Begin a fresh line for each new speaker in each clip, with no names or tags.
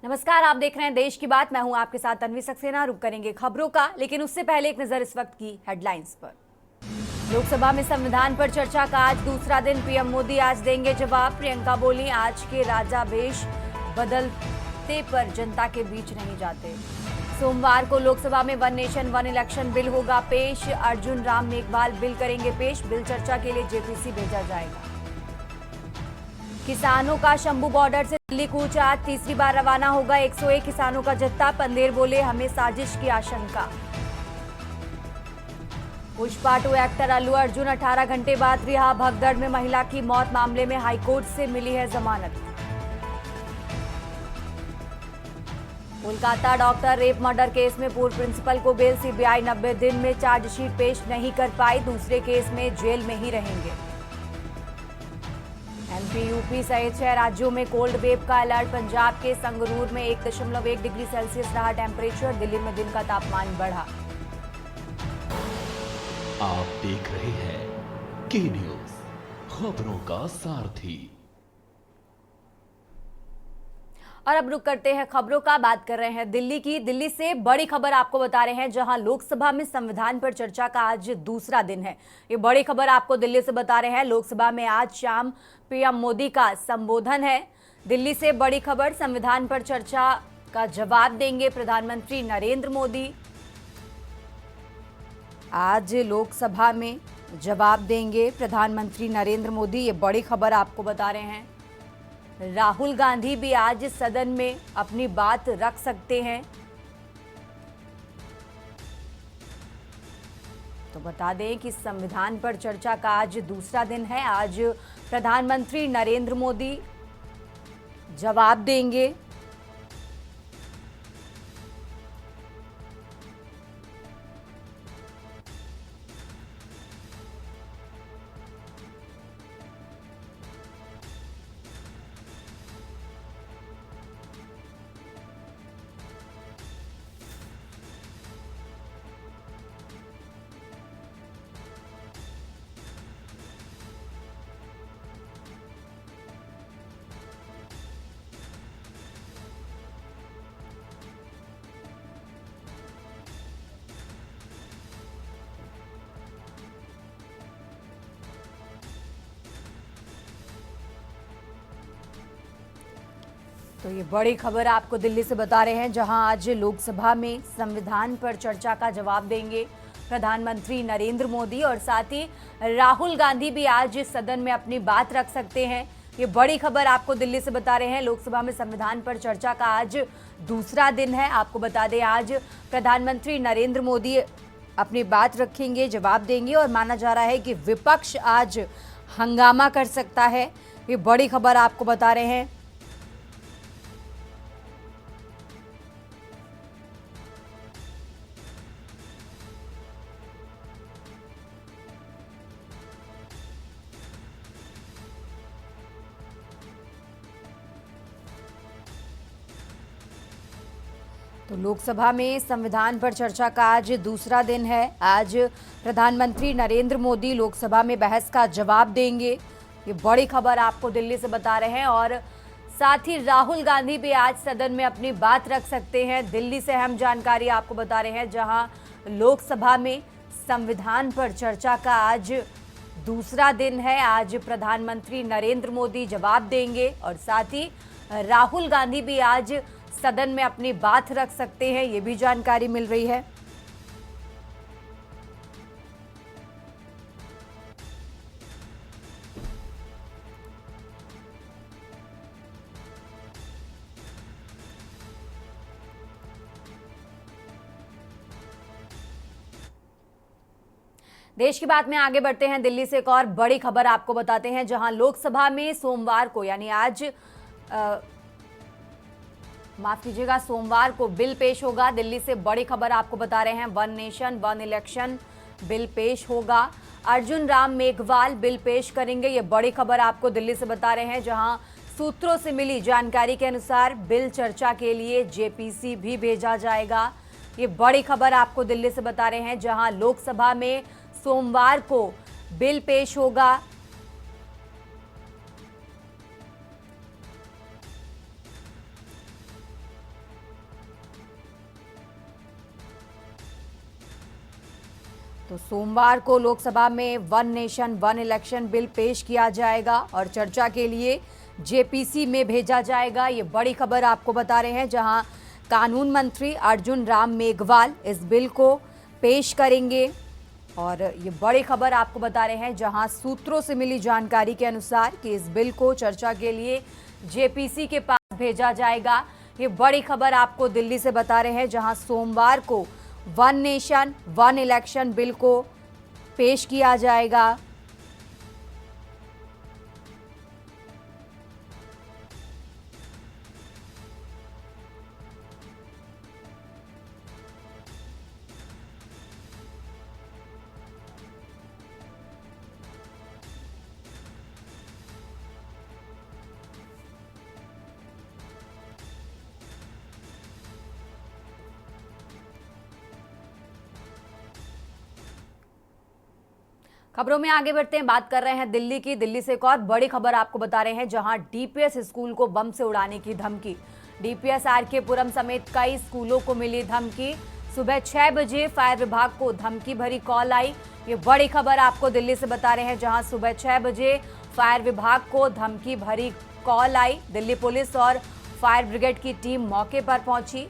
नमस्कार, आप देख रहे हैं देश की बात। मैं हूं आपके साथ तन्वी सक्सेना। रुक करेंगे खबरों का, लेकिन उससे पहले एक नजर इस वक्त की हेडलाइंस पर। लोकसभा में संविधान पर चर्चा का आज दूसरा दिन। पीएम मोदी आज देंगे जवाब। प्रियंका बोली, आज के राजा वेश बदलते पर जनता के बीच नहीं जाते। सोमवार को लोकसभा में one nation one election bill होगा पेश। अर्जुन राम मेघवाल बिल करेंगे पेश। बिल चर्चा के लिए जेपीसी भेजा जाएगा। किसानों का शंभू बॉर्डर से दिल्ली कूच आज तीसरी बार रवाना होगा 101 किसानों का जत्था। पंदेर बोले, हमें साजिश की आशंका। पुष्पा 2 एक्टर अल्लू अर्जुन 18 घंटे बाद रिहा। भगदड़ में महिला की मौत मामले में हाईकोर्ट से मिली है जमानत। Kolkata doctor rape murder case में पूर्व प्रिंसिपल को बेल। सीबीआई 90 दिन में चार्जशीट पेश नहीं कर पाई। दूसरे केस में जेल में ही रहेंगे। एमपी, यूपी सहित 6 राज्यों में कोल्ड वेव का अलर्ट। पंजाब के संगरूर में 1.1 डिग्री सेल्सियस रहा टेम्परेचर। दिल्ली में दिन का तापमान बढ़ा।
आप देख रहे हैं के न्यूज, खबरों का सारथी।
और अब रुक करते हैं खबरों का। बात कर रहे हैं दिल्ली की। दिल्ली से बड़ी खबर आपको बता रहे हैं, जहां लोकसभा में संविधान पर चर्चा का आज दूसरा दिन है। ये बड़ी खबर आपको दिल्ली से बता रहे हैं। लोकसभा में आज शाम पीएम मोदी का संबोधन है। दिल्ली से बड़ी खबर, संविधान पर चर्चा का जवाब देंगे प्रधानमंत्री नरेंद्र मोदी। आज लोकसभा में जवाब देंगे प्रधानमंत्री नरेंद्र मोदी। ये बड़ी खबर आपको बता रहे हैं। राहुल गांधी भी आज सदन में अपनी बात रख सकते हैं। तो बता दें कि संविधान पर चर्चा का आज दूसरा दिन है। आज प्रधानमंत्री नरेंद्र मोदी जवाब देंगे। तो ये बड़ी खबर आपको दिल्ली से बता रहे हैं, जहां आज लोकसभा में संविधान पर चर्चा का जवाब देंगे प्रधानमंत्री नरेंद्र मोदी। और साथ ही राहुल गांधी भी आज सदन में अपनी बात रख सकते हैं। ये बड़ी खबर आपको दिल्ली से बता रहे हैं। लोकसभा में संविधान पर चर्चा का आज दूसरा दिन है। आपको बता दें, आज प्रधानमंत्री नरेंद्र मोदी अपनी बात रखेंगे, जवाब देंगे। और माना जा रहा है कि विपक्ष आज हंगामा कर सकता है। ये बड़ी खबर आपको बता रहे हैं। तो लोकसभा में संविधान पर चर्चा का आज दूसरा दिन है। आज प्रधानमंत्री नरेंद्र मोदी लोकसभा में बहस का जवाब देंगे। ये बड़ी खबर आपको दिल्ली से बता रहे हैं। और साथ ही राहुल गांधी भी आज सदन में अपनी बात रख सकते हैं। दिल्ली से अहम जानकारी आपको बता रहे हैं, जहां लोकसभा में संविधान पर चर्चा का आज दूसरा दिन है। आज प्रधानमंत्री नरेंद्र मोदी जवाब देंगे। और साथ ही राहुल गांधी भी आज सदन में अपनी बात रख सकते हैं, ये भी जानकारी मिल रही है। देश की बात में आगे बढ़ते हैं। दिल्ली से एक और बड़ी खबर आपको बताते हैं, जहां लोकसभा में सोमवार को, यानी आज माफ कीजिएगा, सोमवार को बिल पेश होगा। दिल्ली से बड़ी खबर आपको बता रहे हैं, one nation one election bill पेश होगा। अर्जुन राम मेघवाल बिल पेश करेंगे। ये बड़ी खबर आपको दिल्ली से बता रहे हैं, जहां सूत्रों से मिली जानकारी के अनुसार बिल चर्चा के लिए जेपीसी भी भेजा जाएगा। ये बड़ी खबर आपको दिल्ली से बता रहे हैं, जहां लोकसभा में सोमवार को बिल पेश होगा। तो सोमवार को लोकसभा में one nation one election bill पेश किया जाएगा और चर्चा के लिए जेपीसी में भेजा जाएगा। ये बड़ी खबर आपको बता रहे हैं, जहां कानून मंत्री अर्जुन राम मेघवाल इस बिल को पेश करेंगे। और ये बड़ी खबर आपको बता रहे हैं, जहां सूत्रों से मिली जानकारी के अनुसार कि इस बिल को चर्चा के लिए जेपीसी के पास भेजा जाएगा। ये बड़ी खबर आपको दिल्ली से बता रहे हैं, जहां सोमवार को one nation one election bill को पेश किया जाएगा। खबरों में आगे बढ़ते हैं, बात कर रहे हैं दिल्ली की। दिल्ली से एक और बड़ी खबर आपको बता रहे हैं, जहां डीपीएस स्कूल को बम से उड़ाने की धमकी। डीपीएस आरके पुरम समेत कई स्कूलों को मिली धमकी। सुबह 6 बजे फायर विभाग को धमकी भरी कॉल आई। ये बड़ी खबर आपको दिल्ली से बता रहे हैं, जहां सुबह 6 बजे फायर विभाग को धमकी भरी कॉल आई। दिल्ली पुलिस और फायर ब्रिगेड की टीम मौके पर पहुंची।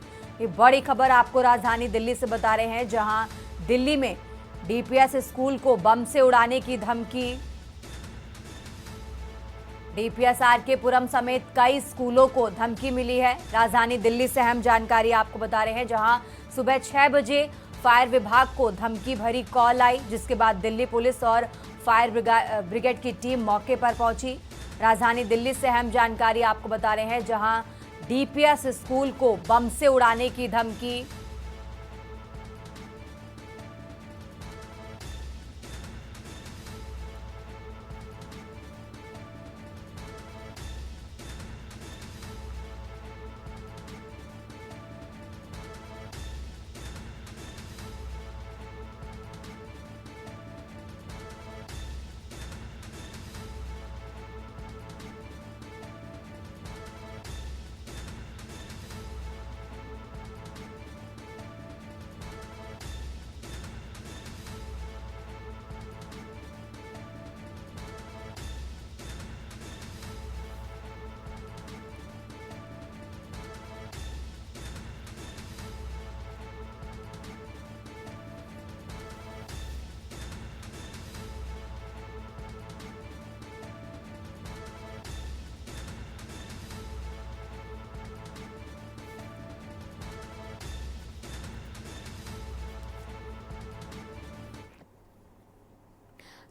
ये बड़ी खबर आपको राजधानी दिल्ली से बता रहे हैं, जहां दिल्ली में डीपीएस स्कूल को बम से उड़ाने की धमकी। डीपीएस आरके पुरम समेत कई स्कूलों को धमकी मिली है। राजधानी दिल्ली से अहम जानकारी आपको बता रहे हैं, जहां सुबह 6 बजे फायर विभाग को धमकी भरी कॉल आई, जिसके बाद दिल्ली पुलिस और फायर ब्रिगेड की टीम मौके पर पहुंची। राजधानी दिल्ली से अहम जानकारी आपको बता रहे हैं, जहां डीपीएस स्कूल को बम से उड़ाने की धमकी।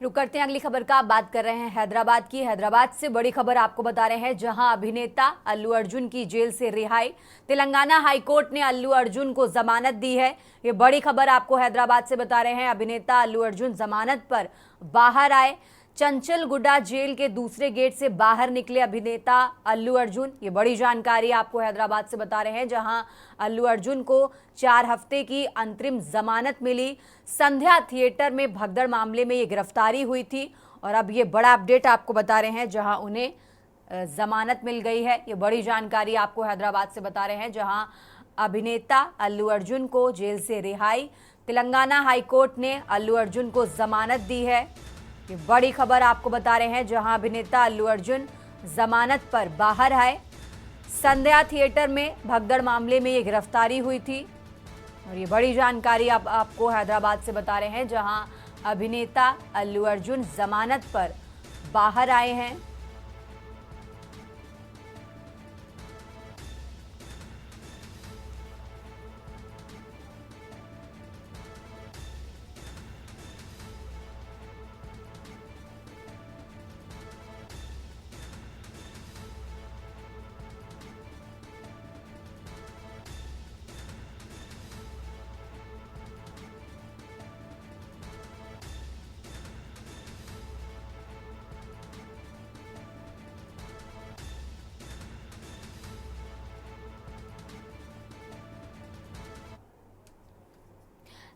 रुक करते हैं अगली खबर का। बात कर रहे हैं हैदराबाद की। हैदराबाद से बड़ी खबर आपको बता रहे हैं, जहां अभिनेता अल्लू अर्जुन की जेल से रिहाई। तेलंगाना हाईकोर्ट ने अल्लू अर्जुन को जमानत दी है। ये बड़ी खबर आपको हैदराबाद से बता रहे हैं। अभिनेता अल्लू अर्जुन जमानत पर बाहर आए। चंचलगुडा जेल के दूसरे गेट से बाहर निकले अभिनेता अल्लू अर्जुन। ये बड़ी जानकारी आपको हैदराबाद से बता रहे हैं, जहां अल्लू अर्जुन को 4 हफ्ते की अंतरिम जमानत मिली। संध्या थिएटर में भगदड़ मामले में ये गिरफ्तारी हुई थी और अब ये बड़ा अपडेट आपको बता रहे हैं, जहां उन्हें जमानत मिल गई है। ये बड़ी जानकारी आपको हैदराबाद से बता रहे हैं, जहां अभिनेता अल्लू अर्जुन को जेल से रिहाई। तेलंगाना हाईकोर्ट ने अल्लू अर्जुन को जमानत दी है। ये बड़ी खबर आपको बता रहे हैं, जहां अभिनेता अल्लू अर्जुन जमानत पर बाहर आए। संध्या थिएटर में भगदड़ मामले में ये गिरफ्तारी हुई थी और ये बड़ी जानकारी आपको हैदराबाद से बता रहे हैं, जहां अभिनेता अल्लू अर्जुन जमानत पर बाहर आए हैं।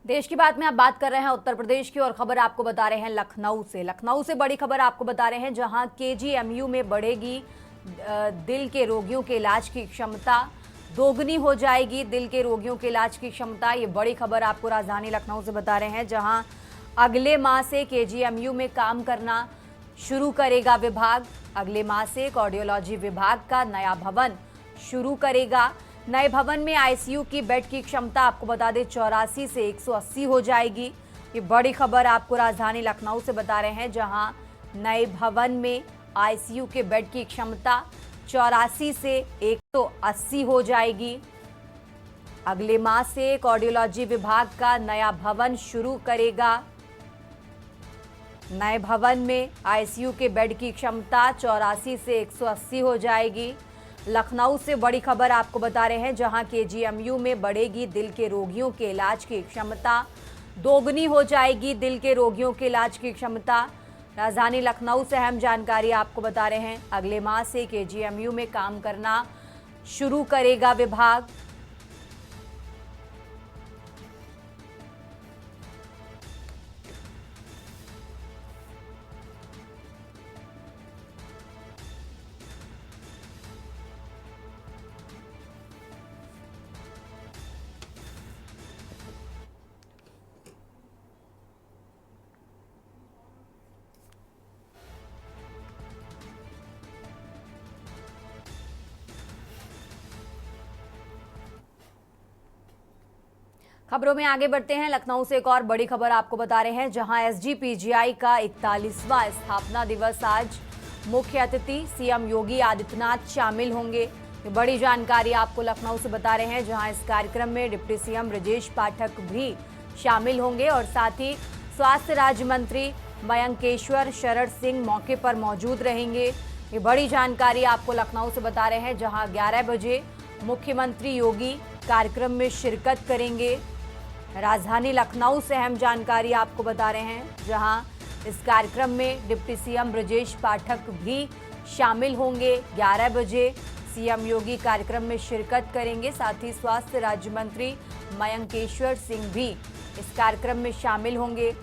देश की बात में आप बात कर रहे हैं उत्तर प्रदेश की, और खबर आपको बता रहे हैं लखनऊ से। लखनऊ से बड़ी खबर आपको बता रहे हैं, जहां केजीएमयू में बढ़ेगी दिल के रोगियों के इलाज की क्षमता, दोगुनी हो जाएगी दिल के रोगियों के इलाज की क्षमता। ये बड़ी खबर आपको राजधानी लखनऊ से बता रहे हैं, जहां अगले माह से केजीएमयू में काम करना शुरू करेगा विभाग। अगले माह से कार्डियोलॉजी विभाग का नया भवन शुरू करेगा। नए भवन में आईसीयू की बेड की क्षमता आपको बता दें 84 से 180 हो जाएगी। ये बड़ी खबर आपको राजधानी लखनऊ से बता रहे हैं, जहां नए भवन में आईसीयू के बेड की क्षमता 84 से 180 हो जाएगी। अगले माह से कार्डियोलॉजी विभाग का नया भवन शुरू करेगा। नए भवन में आईसीयू के बेड की क्षमता 84 से 180 हो जाएगी। लखनऊ से बड़ी खबर आपको बता रहे हैं, जहां केजीएमयू में बढ़ेगी दिल के रोगियों के इलाज की क्षमता, दोगुनी हो जाएगी दिल के रोगियों के इलाज की क्षमता। राजधानी लखनऊ से अहम जानकारी आपको बता रहे हैं, अगले माह से केजीएमयू में काम करना शुरू करेगा विभाग। खबरों में आगे बढ़ते हैं। लखनऊ से एक और बड़ी खबर आपको बता रहे हैं, जहां एसजीपीजीआई का 41वां स्थापना दिवस आज मुख्य अतिथि सीएम योगी आदित्यनाथ शामिल होंगे। ये बड़ी जानकारी आपको लखनऊ से बता रहे हैं, जहां इस कार्यक्रम में डिप्टी सीएम ब्रजेश पाठक भी शामिल होंगे और साथ ही स्वास्थ्य राज्य मंत्री मयंकेश्वर शरण सिंह मौके पर मौजूद रहेंगे। ये बड़ी जानकारी आपको लखनऊ से बता रहे हैं, जहां 11 बजे मुख्यमंत्री योगी कार्यक्रम में शिरकत करेंगे। राजधानी लखनऊ से अहम जानकारी आपको बता रहे हैं, जहां इस कार्यक्रम में डिप्टी सीएम ब्रजेश पाठक भी शामिल होंगे। 11 बजे सीएम योगी कार्यक्रम में शिरकत करेंगे। साथ ही स्वास्थ्य राज्य मंत्री मयंकेश्वर सिंह भी इस कार्यक्रम में शामिल होंगे।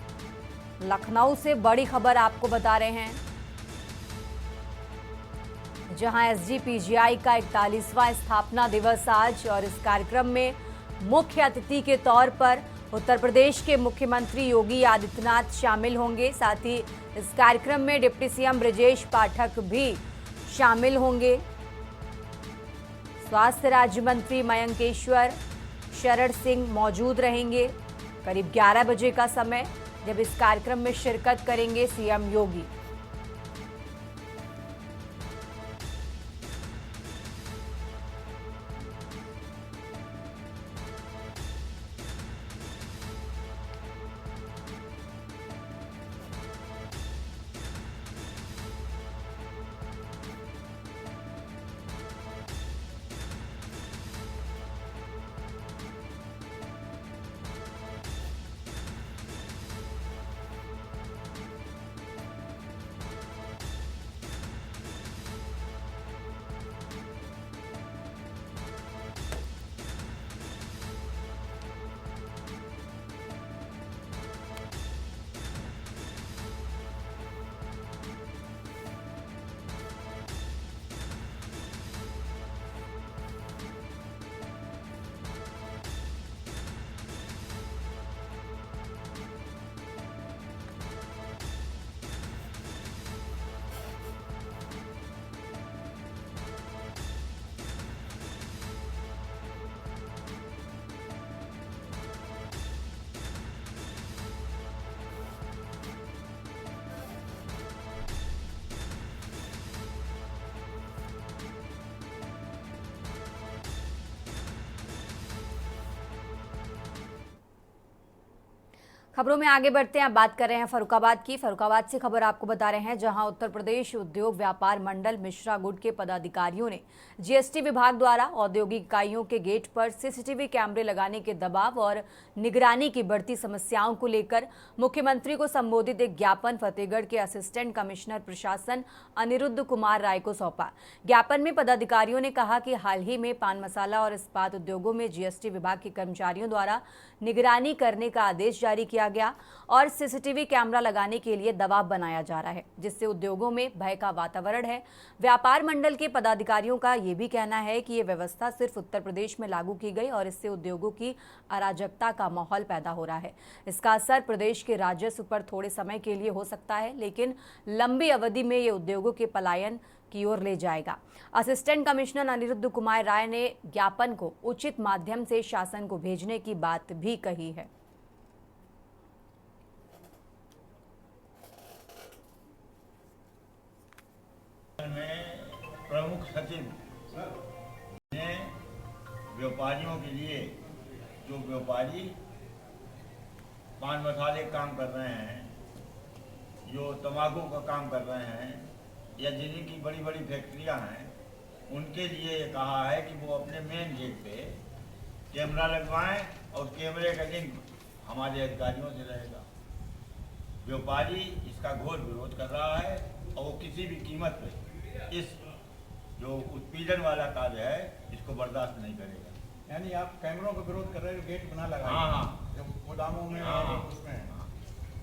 लखनऊ से बड़ी खबर आपको बता रहे हैं, जहां एसजीपीजीआई का 41वां स्थापना दिवस आज और इस कार्यक्रम में मुख्य अतिथि के तौर पर उत्तर प्रदेश के मुख्यमंत्री योगी आदित्यनाथ शामिल होंगे। साथ ही इस कार्यक्रम में डिप्टी सीएम ब्रजेश पाठक भी शामिल होंगे। स्वास्थ्य राज्य मंत्री मयंकेश्वर शरण सिंह मौजूद रहेंगे। करीब 11 बजे का समय जब इस कार्यक्रम में शिरकत करेंगे सीएम योगी। खबरों में आगे बढ़ते हैं। अब बात कर रहे हैं फर्रुखाबाद की। फर्रुखाबाद से खबर आपको बता रहे हैं, जहां उत्तर प्रदेश उद्योग व्यापार मंडल मिश्रा गुट के पदाधिकारियों ने जीएसटी विभाग द्वारा औद्योगिक इकाइयों के गेट पर सीसीटीवी कैमरे लगाने के दबाव और निगरानी की बढ़ती समस्याओं को लेकर मुख्यमंत्री को संबोधित एक ज्ञापन फतेहगढ़ के असिस्टेंट कमिश्नर प्रशासन अनिरुद्ध कुमार राय को सौंपा। ज्ञापन में पदाधिकारियों ने कहा कि हाल ही में पान मसाला और इस्पात उद्योगों में जीएसटी विभाग के कर्मचारियों द्वारा निगरानी करने का आदेश जारी किया गया और सीसीटीवी कैमरा लगाने के लिए दबाव बनाया जा रहा है, जिससे उद्योगों में भय का वातावरण है। व्यापार मंडल के पदाधिकारियों का ये भी कहना है कि ये व्यवस्था सिर्फ उत्तर प्रदेश में लागू की गई और इससे उद्योगों की अराजकता का माहौल पैदा हो रहा है। इसका असर प्रदेश के राजस्व पर थोड़े समय के लिए हो सकता है, लेकिन लंबी अवधि में ये उद्योगों के पलायन की ओर ले जाएगा। असिस्टेंट कमिश्नर अनिरुद्ध कुमार राय ने ज्ञापन को उचित माध्यम से शासन को भेजने की बात भी कही है।
में प्रमुख सचिव ने व्यापारियों के लिए, जो व्यापारी पान मसाले काम कर रहे हैं, जो तंबाकू का काम कर रहे हैं या जिनकी बड़ी बड़ी फैक्ट्रियां हैं, उनके लिए ये कहा है कि वो अपने मेन गेट पे कैमरा लगवाएं और कैमरे का लिंक हमारे अधिकारियों से रहेगा। व्यापारी इसका घोर विरोध कर रहा है और वो किसी भी कीमत पे इस जो उत्पीड़न वाला कार्य है इसको बर्दाश्त नहीं करेगा।
यानी आप कैमरों का विरोध कर रहे हो, गेट बना लगा?
हाँ,
जो गोदामों में उसमें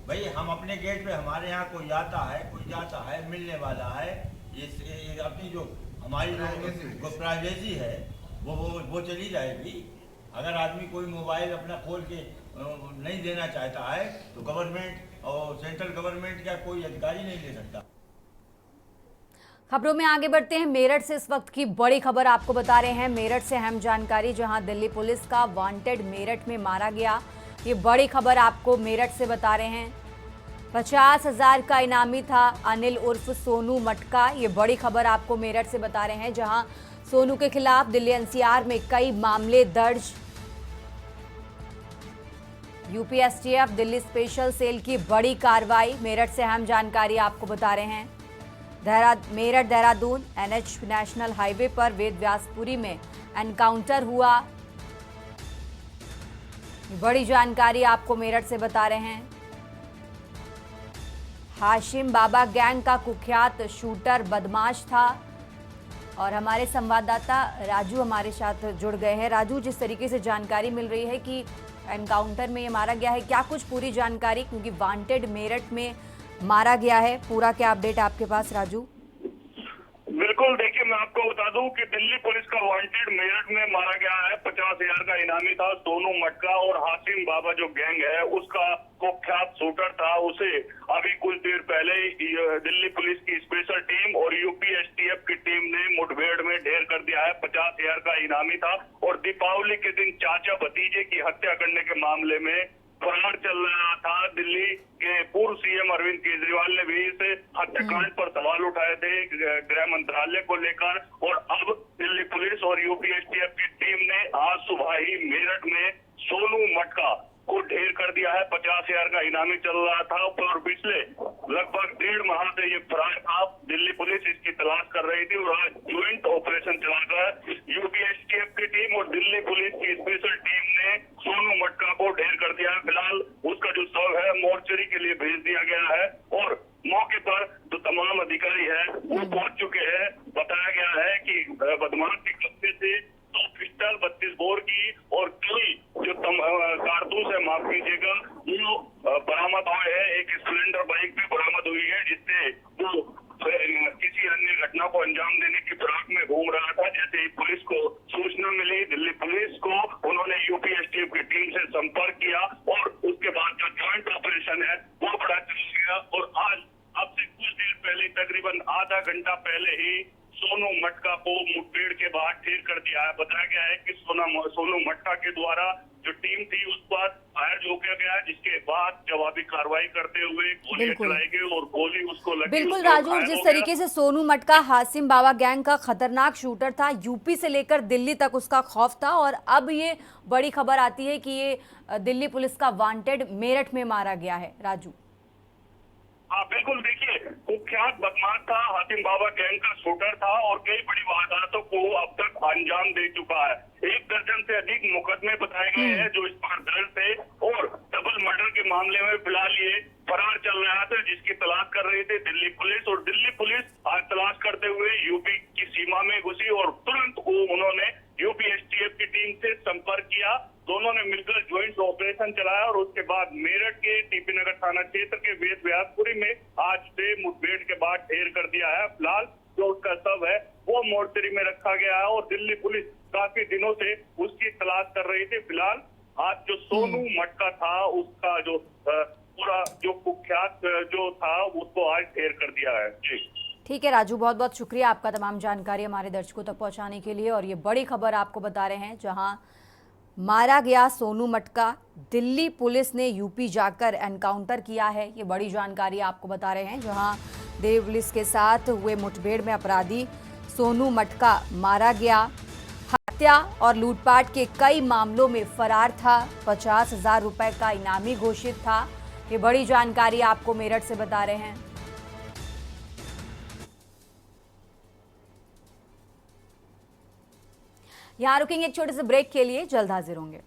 भाई हम अपने गेट पे, हमारे यहाँ कोई आता है कोई जाता है, मिलने वाला है, ये अपनी जो हमारी जो प्राइवेसी है वो चली जाएगी। अगर आदमी कोई मोबाइल अपना खोल के नहीं देना चाहता है तो गवर्नमेंट और सेंट्रल गवर्नमेंट का कोई अधिकारी नहीं ले सकता।
खबरों में आगे बढ़ते हैं। मेरठ से इस वक्त की बड़ी खबर आपको बता रहे हैं। मेरठ से अहम जानकारी, जहां दिल्ली पुलिस का वांटेड मेरठ में मारा गया। ये बड़ी खबर आपको मेरठ से बता रहे हैं। 50,000 का इनामी था अनिल उर्फ सोनू मटका। ये बड़ी खबर आपको मेरठ से बता रहे हैं, जहां सोनू के खिलाफ दिल्ली एनसीआर में कई मामले दर्ज। UP STF Delhi special cell की बड़ी कार्रवाई। मेरठ से अहम जानकारी आपको बता रहे हैं। Meerut Dehradun NH national highway पर वेद व्यासपुरी में एनकाउंटर हुआ। बड़ी जानकारी आपको मेरठ से बता रहे हैं। हाशिम बाबा गैंग का कुख्यात शूटर बदमाश था और हमारे संवाददाता राजू हमारे साथ जुड़ गए हैं। राजू, जिस तरीके से जानकारी मिल रही है कि एनकाउंटर में ये मारा गया है, क्या कुछ पूरी जानकारी, क्योंकि वांटेड मेरठ में मारा गया है, पूरा क्या अपडेट आपके पास राजू?
बिल्कुल, देखिए मैं आपको बता दूं कि दिल्ली पुलिस का वांटेड मेरठ में मारा गया है। 50,000 का इनामी था सोनू मटका और हाशिम बाबा जो गैंग है उसका कुख्यात शूटर था। उसे अभी कुछ देर पहले दिल्ली पुलिस की स्पेशल टीम और यूपी एसटीएफ की टीम ने मुठभेड़ में ढेर कर दिया है। 50,000 का इनामी था और दीपावली के दिन चाचा भतीजे की हत्या करने के मामले में फरार चल रहा था। दिल्ली के पूर्व सीएम अरविंद केजरीवाल ने भी इस हत्याकांड पर सवाल उठाए थे गृह मंत्रालय को लेकर, और अब दिल्ली पुलिस और यूपी एसटीएफ की टीम ने आज सुबह ही मेरठ में सोनू मटका को ढेर कर दिया है। 50,000 का इनामी चल रहा था और पिछले लगभग 1.5 माह से ये फरार था। दिल्ली पुलिस इसकी तलाश कर रही थी और आज ज्वाइंट ऑपरेशन चलाकर यूपी एसटीएफ की टीम और दिल्ली पुलिस की स्पेशल टीम ने सोनू मटका को ढेर कर दिया है। फिलहाल उसका जो शव है मोर्चरी के लिए भेज दिया गया है और मौके पर जो तमाम अधिकारी है वो पहुंच चुके हैं। बताया गया है कि बदमाश के कब्जे से 2 पिस्टल, 32 बोर की और कई जो कारतूस है, माफ कीजिएगा, वो बरामद हुए हैं। एक स्प्लेंडर बाइक भी बरामद हुई है जिससे वो किसी अन्य घटना को अंजाम देने की फिराक में घूम रहा था। जैसे ही पुलिस को सूचना मिली, दिल्ली पुलिस को, उन्होंने यूपी एसटीएफ की टीम से संपर्क किया और उसके बाद जो ज्वाइंट ऑपरेशन है वो बड़ा चल गया। और आज अब से कुछ देर पहले, तकरीबन आधा घंटा पहले ही सोनू मटका को मुठभेड़ के बाद ढेर कर दिया है। बताया गया है कि सोनू मटका के द्वारा जो टीम थी उस पर फायर झोंका गया, जिसके बाद जवाबी कार्रवाई करते हुए गोलियां चलाई गई और गोली उसको लगी।
बिल्कुल राजू, जिस तरीके से सोनू मटका हाशिम बाबा गैंग का खतरनाक शूटर था, यूपी से लेकर दिल्ली तक उसका खौफ था, और अब ये बड़ी खबर आती है कि ये दिल्ली पुलिस का वांटेड मेरठ में मारा गया है। राजू,
हाँ बिल्कुल, देखिए कुख्यात बदमाश था, हाशिम बाबा गैंग का शूटर था और कई बड़ी वारदातों को अब तक अंजाम दे चुका है। 1 दर्जन से अधिक मुकदमे बताए गए हैं जो इस पर दर्ज थे और डबल मर्डर के मामले में फिलहाल ये फरार चल रहा था, जिसकी तलाश कर रही थी दिल्ली पुलिस। और दिल्ली पुलिस आज तलाश करते हुए यूपी की सीमा में घुसी और तुरंत उन्होंने यूपी एसटीएफ की टीम से संपर्क किया। दोनों ने मिलकर ज्वाइंट ऑपरेशन चलाया और उसके बाद मेरठ के टीपी नगर थाना क्षेत्र के वेद व्यासपुरी में आज से मुठभेड़ के बाद ढेर कर दिया है। फिलहाल जो उसका शव है वो मोर्चरी में रखा गया है और दिल्ली पुलिस काफी दिनों से उसकी तलाश कर रही थी। फिलहाल आज जो सोनू मटका था उसका जो पूरा जो कुख्यात जो था उसको आज ढेर कर दिया है। जी
ठीक है राजू, बहुत बहुत शुक्रिया आपका तमाम जानकारी हमारे दर्शकों तक पहुंचाने के लिए। और ये बड़ी खबर आपको बता रहे हैं, जहां मारा गया सोनू मटका, दिल्ली पुलिस ने यूपी जाकर एनकाउंटर किया है। ये बड़ी जानकारी आपको बता रहे हैं, जहां दिल्ली पुलिस के साथ हुए मुठभेड़ में अपराधी सोनू मटका मारा गया। हत्या और लूटपाट के कई मामलों में फरार था। 50,000 रुपए का इनामी घोषित था। ये बड़ी जानकारी आपको मेरठ से बता रहे हैं। यहां रुकेंगे एक छोटे से ब्रेक के लिए, जल्द हाजिर होंगे।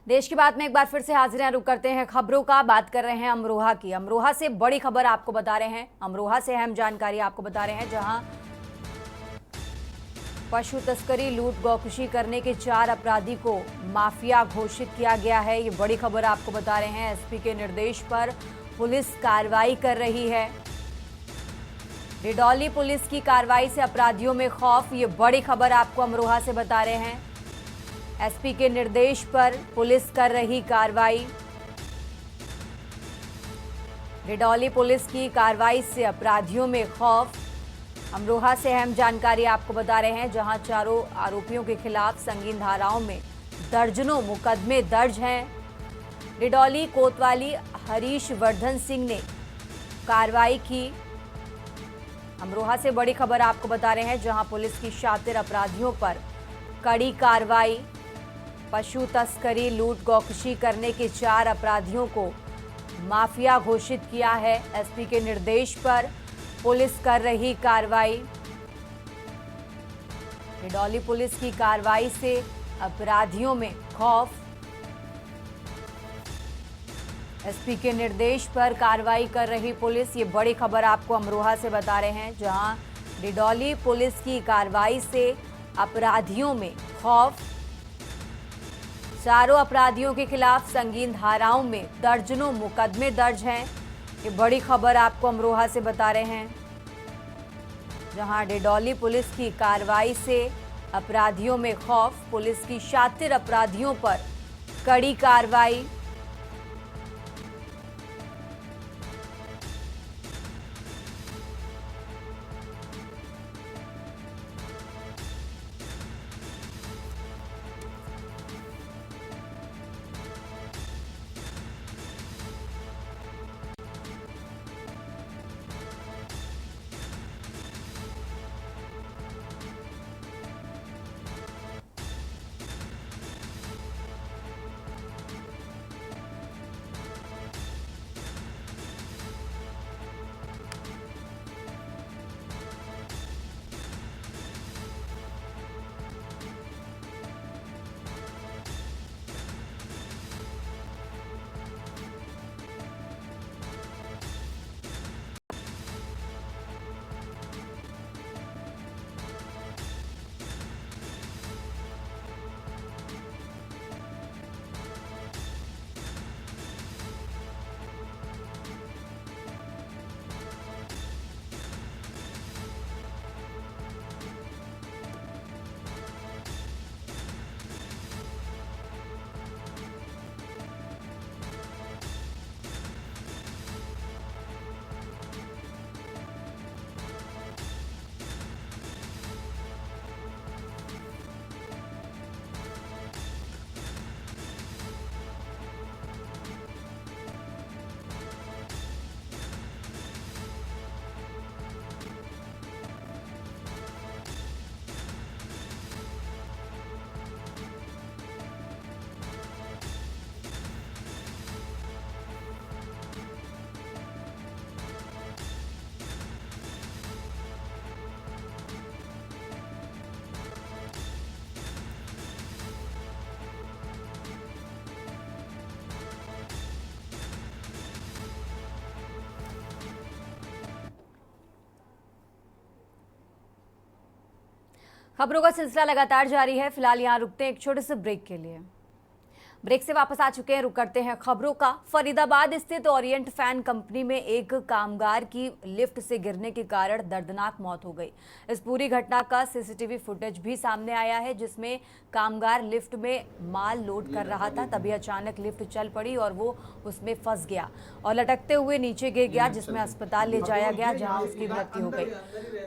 देश की बात में एक बार फिर से हाजिर हैं, रुक करते हैं खबरों का। बात कर रहे हैं अमरोहा की। अमरोहा से बड़ी खबर आपको बता रहे हैं, अमरोहा से अहम जानकारी आपको बता रहे हैं, जहां पशु तस्करी, लूट, गौकशी करने के 4 अपराधी को माफिया घोषित किया गया है। ये बड़ी खबर आपको बता रहे हैं। एसपी के निर्देश पर पुलिस कार्रवाई कर रही है। डिडौली पुलिस की कार्रवाई से अपराधियों में खौफ। ये बड़ी खबर आपको अमरोहा से बता रहे हैं। एसपी के निर्देश पर पुलिस कर रही कार्रवाई। डिडौली पुलिस की कार्रवाई से अपराधियों में खौफ। अमरोहा से अहम जानकारी आपको बता रहे हैं, जहां चारों आरोपियों के खिलाफ संगीन धाराओं में दर्जनों मुकदमे दर्ज हैं। डिडौली कोतवाली हरीश वर्धन सिंह ने कार्रवाई की। अमरोहा से बड़ी खबर आपको बता रहे हैं, जहां पुलिस की शातिर अपराधियों पर कड़ी कार्रवाई। पशु तस्करी, लूट, गौकशी करने के 4 अपराधियों को माफिया घोषित किया है। एसपी के निर्देश पर पुलिस कर रही कार्रवाई। डिडौली पुलिस की कार्रवाई से अपराधियों में खौफ। एसपी के निर्देश पर कार्रवाई कर रही पुलिस। ये बड़ी खबर आपको अमरोहा से बता रहे हैं, जहां डिडौली पुलिस की कार्रवाई से अपराधियों में खौफ। चारों अपराधियों के खिलाफ संगीन धाराओं में दर्जनों मुकदमे दर्ज हैं। ये बड़ी खबर आपको अमरोहा से बता रहे हैं, जहां डिडौली पुलिस की कार्रवाई से अपराधियों में खौफ। पुलिस की शातिर अपराधियों पर कड़ी कार्रवाई। खबरों का सिलसिला लगातार जारी है। फिलहाल यहाँ रुकते हैं एक छोटे से ब्रेक के लिए। ब्रेक से वापस आ चुके हैं, रुक करते हैं खबरों का। फरीदाबाद स्थित ओरिएंट फैन कंपनी में एक कामगार की लिफ्ट से गिरने के कारण दर्दनाक मौत हो गई। इस पूरी घटना का सीसीटीवी फुटेज भी सामने आया है, जिसमें कामगार लिफ्ट में माल लोड कर रहा था, तभी अचानक लिफ्ट चल पड़ी और वो उसमें फंस गया और लटकते हुए नीचे गिर गया, जिसमें अस्पताल ले जाया गया, जहां उसकी मृत्यु हो गई।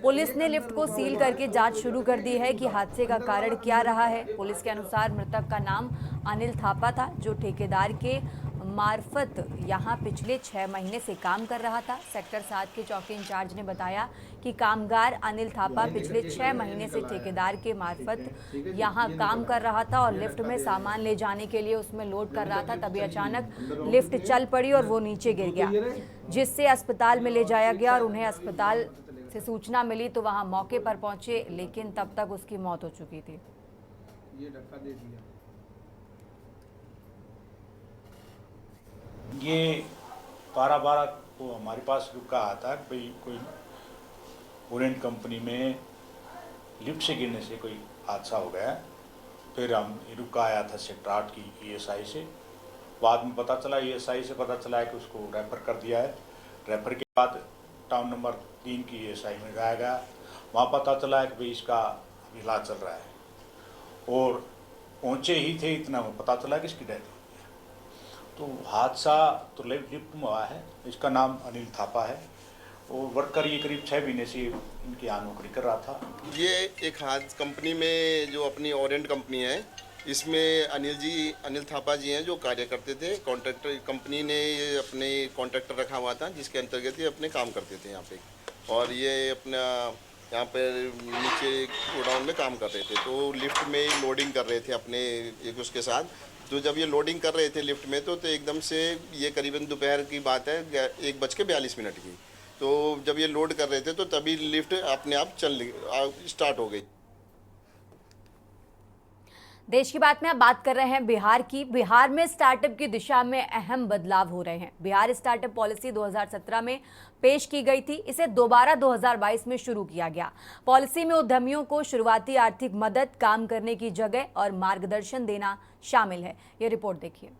पुलिस ने लिफ्ट को सील करके जांच शुरू कर दी है कि हादसे का कारण क्या रहा है। पुलिस के अनुसार मृतक का नाम अनिल थापा था, जो ठेकेदार के मार्फत यहां पिछले 6 महीने से काम कर रहा था। सेक्टर 7 के चौकी इंचार्ज ने बताया कि कामगार अनिल थापा पिछले 6 महीने से ठेकेदार के मार्फत यहां काम कर रहा था और लिफ्ट में सामान ले जाने के लिए उसमें लोड कर रहा था, तभी अचानक लिफ्ट चल पड़ी और वो नीचे गिर गया, जिससे अस्पताल में ले जाया गया और उन्हें अस्पताल से सूचना मिली तो वहां मौके पर पहुंचे, लेकिन तब तक उसकी मौत हो चुकी थी।
ये धक्का दे दिया।
ये 12 को हमारे पास रुका आता कि भाई कोई ओरिएंट कंपनी में लिफ्ट से गिरने से कोई हादसा हो गया। फिर हम रुका आया था सेक्टर 8 की ESI से। बाद में पता चला, ESI से पता चला है कि उसको रेफर कर दिया है। रेफर के बाद टाउन नंबर 3 की ESI में गया गया, वहाँ पता चला है कि भाई इसका इलाज चल रहा है और पहुँचे ही थे इतना में पता चला कि इसकी डेथ। तो हादसा तो लिफ्ट में हुआ है। इसका नाम अनिल थापा है और वर्कर ये करीब 6 महीने से इनकी यहाँ नौकरी कर रहा था।
ये एक हाथ कंपनी में जो अपनी ओरिएंट कंपनी है, इसमें अनिल थापा जी हैं जो कार्य करते थे। कॉन्ट्रैक्टर कंपनी ने ये अपने कॉन्ट्रैक्टर रखा हुआ था, जिसके अंतर्गत ये अपने काम करते थे यहाँ पे, और ये अपना यहाँ पे नीचे गोडाउन में काम कर रहे थे। तो लिफ्ट में लोडिंग कर रहे थे अपने एक उसके साथ। तो जब ये लोडिंग कर रहे थे लिफ्ट में तो एकदम से ये करीबन दोपहर की बात है, 1:42 की। तो जब ये लोड कर रहे थे तो तभी लिफ्ट अपने आप स्टार्ट हो गई।
देश की बात में अब बात कर रहे हैं बिहार की। बिहार में स्टार्टअप की दिशा में अहम बदलाव हो रहे हैं। बिहार स्टार्टअप पॉलिसी 2017 में पेश की गई थी, इसे दोबारा 2022 में शुरू किया गया। पॉलिसी में उद्यमियों को शुरुआती आर्थिक मदद, काम करने की जगह और मार्गदर्शन देना शामिल है। ये रिपोर्ट देखिए।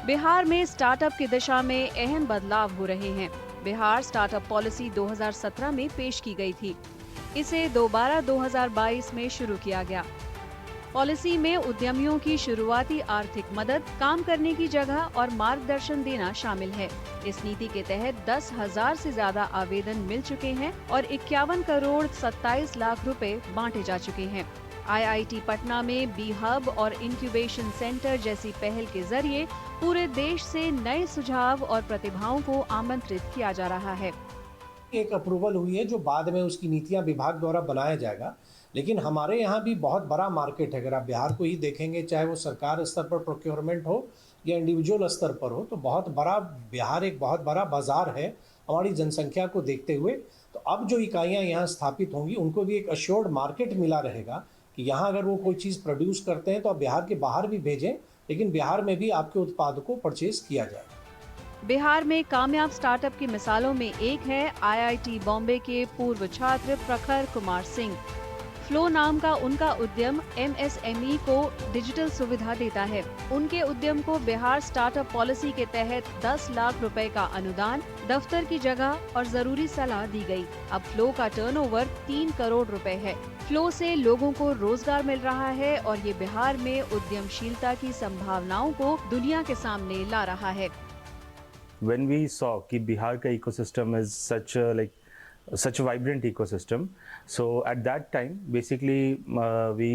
बिहार में स्टार्टअप की दिशा में अहम बदलाव हो रहे हैं। बिहार स्टार्टअप पॉलिसी 2017 में पेश की गई थी, इसे दोबारा 2022 में शुरू किया गया। पॉलिसी में उद्यमियों की शुरुआती आर्थिक मदद, काम करने की जगह और मार्गदर्शन देना शामिल है। इस नीति के तहत 10,000 से ज्यादा आवेदन मिल चुके हैं और 51 करोड़ 27 लाख रुपए बांटे जा चुके हैं। IIT पटना में बी हब और इंक्यूबेशन सेंटर जैसी पहल के जरिए पूरे देश से नए सुझाव और प्रतिभाओं को आमंत्रित किया जा रहा है।
एक अप्रूवल हुई है जो बाद में उसकी नीतियां विभाग द्वारा बनाया जाएगा, लेकिन हमारे यहाँ भी बहुत बड़ा मार्केट है। अगर आप बिहार को ही देखेंगे, चाहे वो सरकार स्तर पर प्रोक्योरमेंट हो या इंडिविजुअल स्तर पर हो, तो बहुत बड़ा बिहार एक बहुत बड़ा बाजार है हमारी जनसंख्या को देखते हुए। तो अब जो इकाइयाँ यहाँ स्थापित होंगी उनको भी एक अश्योर्ड मार्केट मिला रहेगा कि यहाँ अगर वो कोई चीज़ प्रोड्यूस करते हैं तो आप बिहार के बाहर भी भेजें, लेकिन बिहार में भी आपके उत्पाद को परचेज किया जाए।
बिहार में कामयाब स्टार्टअप की मिसालों में एक है IIT बॉम्बे के पूर्व छात्र प्रखर कुमार सिंह। फ्लो नाम का उनका उद्यम MSME को डिजिटल सुविधा देता है। उनके उद्यम को बिहार स्टार्टअप पॉलिसी के तहत 10 लाख रुपए का अनुदान, दफ्तर की जगह और जरूरी सलाह दी गई। अब फ्लो का टर्नओवर 3 करोड़ रुपए है। फ्लो से लोगों को रोजगार मिल रहा है और ये बिहार में उद्यमशीलता की संभावनाओं को दुनिया के सामने ला रहा है।
When we saw कि बिहार का ecosystem is such a vibrant ecosystem, so at that time basically we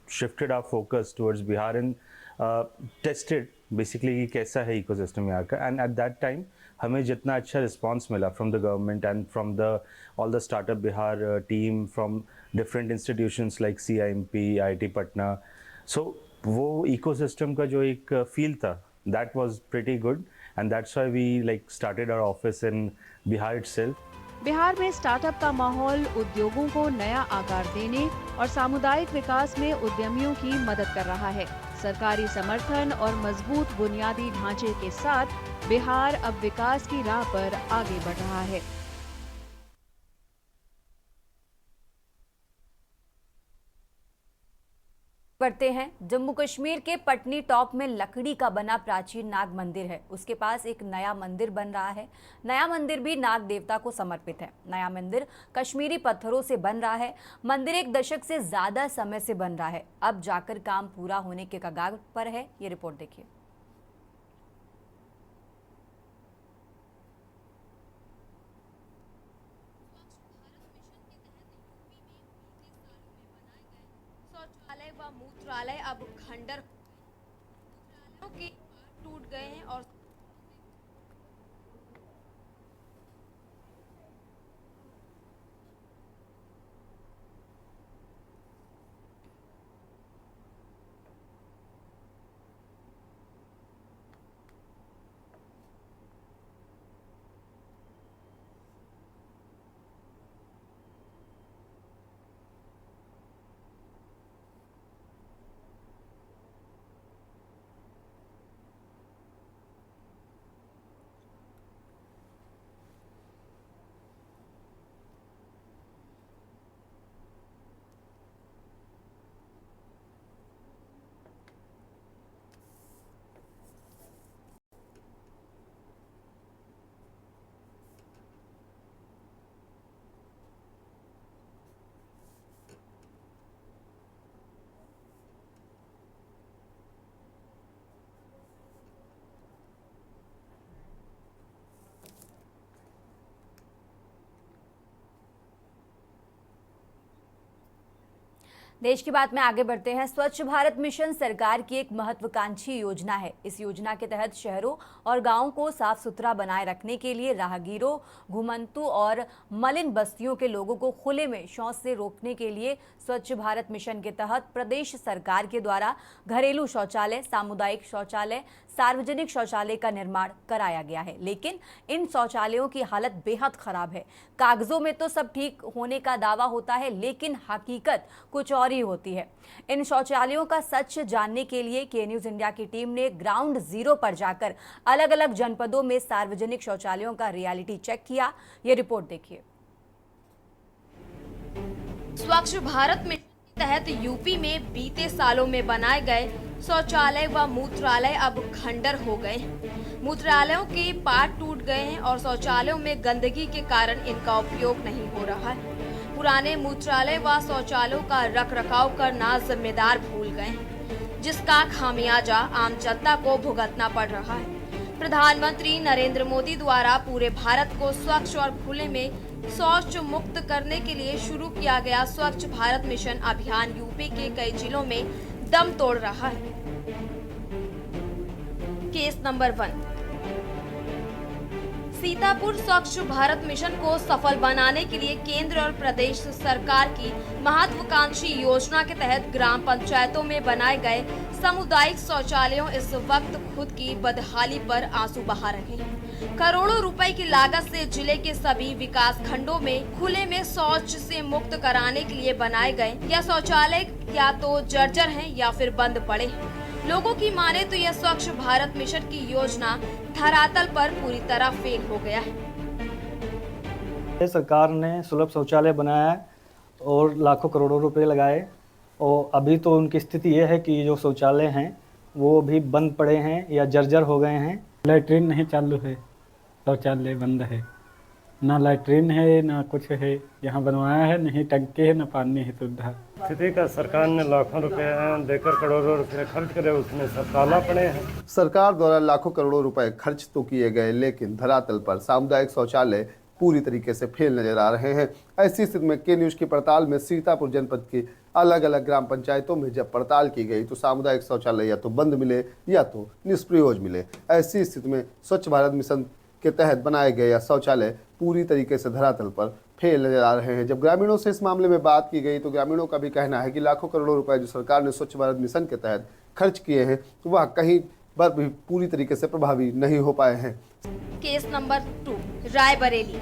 shifted our focus towards Bihar and tested basically कि कैसा है ecosystem यहाँ का। And at that time हमें जितना अच्छा response मिला from the government and from all the startup Bihar team from different institutions like CIMP, IIT Patna, so वो ecosystem का जो एक feel था, that was pretty good and that's why we started our office in Bihar itself.
Bihar में startup का माहौल उद्योगों को नया आकार देने और सामुदायिक विकास में उद्यमियों की मदद कर रहा है। सरकारी समर्थन और मजबूत बुनियादी ढांचे के साथ बिहार अब विकास की राह पर आगे बढ़ रहा है।
बढ़ते हैं। जम्मू कश्मीर के पटनी टॉप में लकड़ी का बना प्राचीन नाग मंदिर है। उसके पास एक नया मंदिर बन रहा है। नया मंदिर भी नाग देवता को समर्पित है। नया मंदिर कश्मीरी पत्थरों से बन रहा है। मंदिर 1 दशक से ज्यादा समय से बन रहा है। अब जाकर काम पूरा होने के कगार पर है। ये रिपोर्ट देखिए।
शौचालय व मूत्रालय अब खंडर के टूट गए हैं और
देश की बात में आगे बढ़ते हैं। स्वच्छ भारत मिशन सरकार की एक महत्वाकांक्षी योजना है। इस योजना के तहत शहरों और गांवों को साफ सुथरा बनाए रखने के लिए राहगीरों, घुमंतु और मलिन बस्तियों के लोगों को खुले में शौच से रोकने के लिए स्वच्छ भारत मिशन के तहत प्रदेश सरकार के द्वारा घरेलू शौचालय, सामुदायिक शौचालय, सार्वजनिक शौचालय का निर्माण कराया गया है। लेकिन इन शौचालयों की हालत बेहद खराब है। कागजों में तो सब ठीक होने का दावा होता है, लेकिन हकीकत कुछ और ही होती है। इन शौचालयों का सच जानने के लिए के न्यूज इंडिया की टीम ने ग्राउंड जीरो पर जाकर अलग अलग जनपदों में सार्वजनिक शौचालयों का रियलिटी चेक किया। ये रिपोर्ट देखिए।
स्वच्छ भारत मिशन के तहत यूपी में बीते सालों में बनाए गए शौचालय व मूत्रालय अब खंडर हो गए हैं। मूत्रालयों के पार्ट टूट गए हैं और शौचालयों में गंदगी के कारण इनका उपयोग नहीं हो रहा है। पुराने मूत्रालय व शौचालयों का रखरखाव करना जिम्मेदार भूल गए हैं, जिसका खामियाजा आम जनता को भुगतना पड़ रहा है। प्रधानमंत्री नरेंद्र मोदी द्वारा पूरे भारत को स्वच्छ और खुले में शौच मुक्त करने के लिए शुरू किया गया स्वच्छ भारत मिशन अभियान यूपी के कई जिलों में दम तोड़ रहा है। केस नंबर 1, सीतापुर स्वच्छ भारत मिशन को सफल बनाने के लिए केंद्र और प्रदेश सरकार की महत्वाकांक्षी योजना के तहत ग्राम पंचायतों में बनाए गए सामुदायिक शौचालयों इस वक्त खुद की बदहाली पर आंसू बहा रहे हैं। करोड़ों रुपए की लागत से जिले के सभी विकास खंडों में खुले में शौच से मुक्त कराने के लिए बनाए गए यह शौचालय या तो जर्जर हैं या फिर बंद पड़े हैं। लोगों की माने तो यह स्वच्छ भारत मिशन की योजना धरातल पर पूरी तरह फेल हो गया है।
सरकार ने सुलभ शौचालय बनाया और लाखों करोड़ों रुपए लगाए और अभी तो उनकी स्थिति यह है कि जो शौचालय हैं वो भी बंद पड़े हैं या जर्जर हो गए हैं।
लैट्रिन नहीं चालू है, शौचालय बंद है, ना लैट्रिन है ना कुछ है, यहाँ बनवाया है नहीं टंकी है ना पानी है सुविधा।
स्थिति का सरकार ने लाखों रुपए देकर करोड़ों रुपए खर्च करे, उसमें सब ताला पड़े हैं।
सरकार द्वारा लाखों करोड़ों रुपए खर्च तो किए गए, लेकिन धरातल पर सामुदायिक शौचालय पूरी तरीके से फेल नजर आ रहे हैं। ऐसी स्थिति में के न्यूज की पड़ताल में सीतापुर जनपद की अलग अलग ग्राम पंचायतों में जब पड़ताल की गई तो सामुदायिक शौचालय या तो बंद मिले या तो निष्प्रयोज मिले। ऐसी स्थिति में स्वच्छ भारत मिशन के तहत बनाए गए यह शौचालय पूरी तरीके से धरातल पर फेल नजर आ रहे हैं। जब ग्रामीणों से इस मामले में बात की गई तो ग्रामीणों का भी कहना है कि लाखों करोड़ों रुपए जो सरकार ने स्वच्छ भारत मिशन के तहत खर्च किए हैं वह कहीं पर भी पूरी तरीके से प्रभावी नहीं हो पाए हैं।
Case number 2, Raebareli.